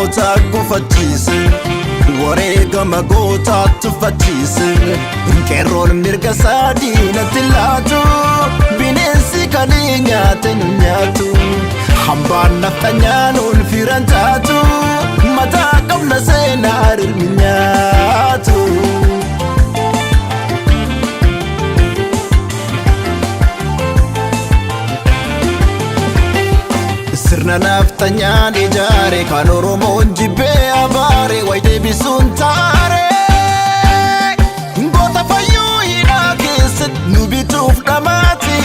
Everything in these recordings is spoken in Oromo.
Oromoota gufachiise wareegama gootaa tuffachiise qeerroon mirga saadiinatti laatu bineensi kan nyaate nu nyaatu hambaan nafxanyaanuun firan taatu mataa qabna seenaa ilmi nyaatu. Sirna nafxanyaan ijaare kan Oromoon jibbee abaare wayi bisuun taare goota fayyuu hidhaa keessatti nu bituuf dhamaati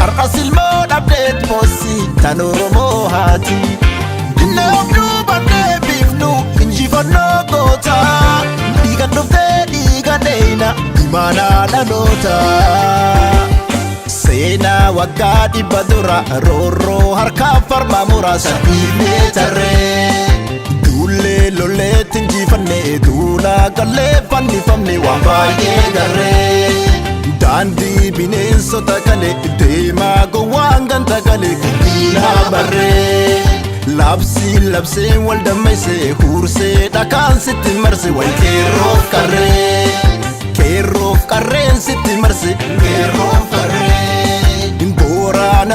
har'as ilmoo dhabdeet boossi tan Oromoo haati dinneef duubannee biifnu injifannoo goota dhiigan dhuftee dhiiga dheeyna imaanaa dhaloota. Seenaa waggaa dhibba dura roorroo harkaa farma muraasa dhiibnee tarree duullee lolleetti injifannee duulaa gallee fannifamne waan baay'ee garree daandii bineensota galee deemaa gowwaan ganta galee guddinaa barree labseen wal dammeessee huursee dhakaan sitti marse wal qeerroof qarreen sitti marse qeerroof qarree Booraan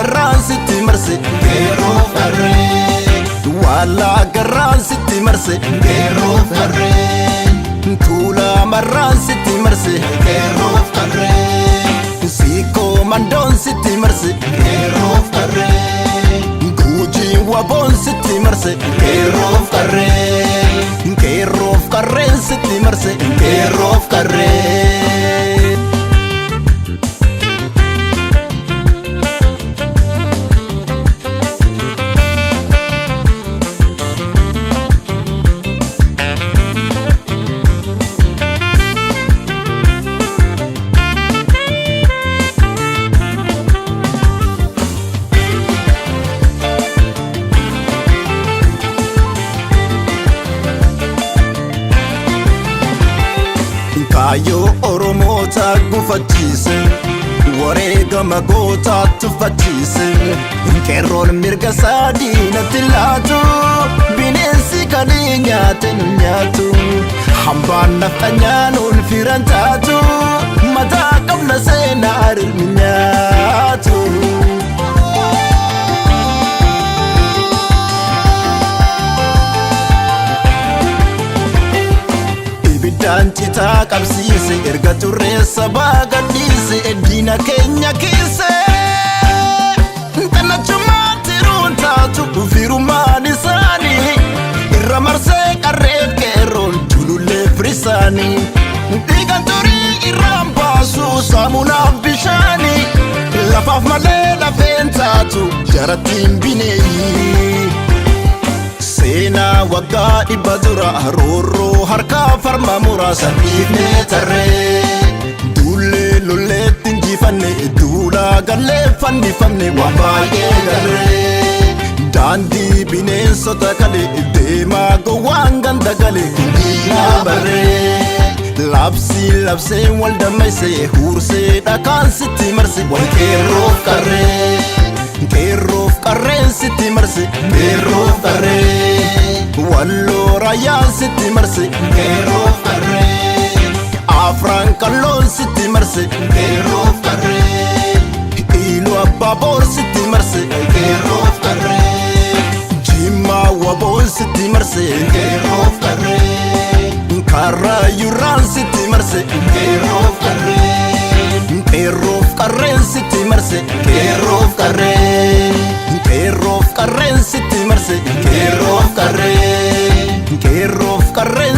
sitti marse qeerroof qarree Wallaa garraan sitti marse qeerroof qarree Tuulaa marraan sitti marse qeerroof qarree Siikoo mandoon sitti marse qeerroof qarree Guujiin waboon sitti marse qeerroof qarree Qeerroof qarreen sitti marse qeerroof qarree. Kaayoo Oromoota gufachiise wareegama gootaa tuffachiise qeerroon mirga saadiinatti laatu bineensi kan nyaate nu nyaatu hambaan nafxanyaanuun firan taatu mataa qabna seenaa ilmi nyaatu. Citaa qabsiise erga turreessa baagadhiise eddiina keenya keesse xannachumaatti ruun taatu firummaan isaanii irra marsee qarreef qeerroon tulullee firisaanii dhiigan turii irraan baasu saamunaaf bishaanii lafaaf malee lafeen taatu jarattiin bineeyyi. Seenaa waggaa dhibba dura roorroo harkaa farma muraasa dhiibnee tarree duullee lolleetti injifanne duulaa gallee fannifamne waan baay'ee garree daandii bineensota galee deemaa gowwaan ganda galee guddinaa barree labseen wal dammeessee huursee dhakaan sitti marse wal qeerroof qarreen sitti marse qeerroof qarree Walloo raayaan sitti marse qeerroof qarree Afraan qalloon sitti marse qeerroof qarree Iluu Abbaaboor sitti marse qeerroof qarree Jimmaa Waboon sitti marse qeerroof qarree Karrayyuurraan sitti marse qeerroof qarree Qeerroof qarreen sitti marse qeerroof qarree Qeerroof qarreen sitti marse qeerroof qarree Qeerroof qarreen